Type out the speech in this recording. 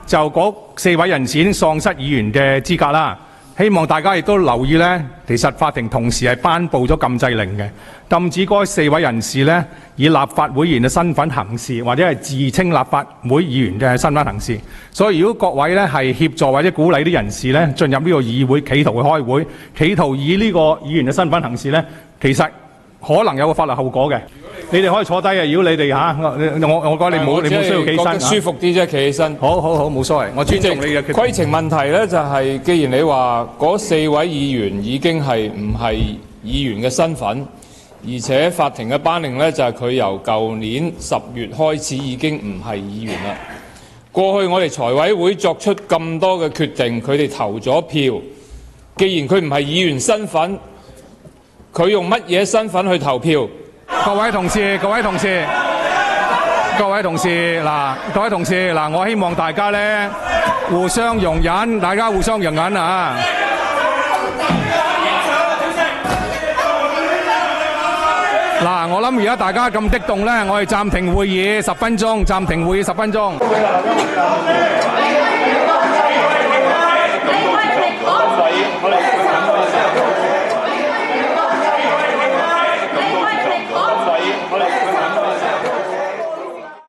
就嗰4位人士已經喪失議員嘅資格啦。希望大家亦都留意呢，其實法庭同時係頒布咗禁制令嘅，禁止該4位人士呢以立法會議員嘅身份行事，或者係自稱立法會議員嘅身份行事。所以如果各位呢係協助或者鼓勵啲人士呢進入呢個議會，企圖去開會，企圖以呢個議員嘅身份行事呢，其實可能有個法律後果嘅。你哋可以坐低啊！如果你哋我覺得你冇需要企身，舒服啲啫，企起身。好，冇所謂，我尊重你嘅決定。規程問題咧就係，既然你話嗰4位議員已經係唔係議員嘅身份，而且法庭嘅頒令咧就係佢由舊年10月開始已經唔係議員啦。過去我哋財委會作出咁多嘅決定，佢哋投咗票。既然佢唔係議員身份，佢用乜嘢身份去投票？各位同事，嗱，我希望大家咧互相容忍，啊！嗱，我諗而家大家咁激動咧，我哋暫停會議10分鐘，10分鐘。你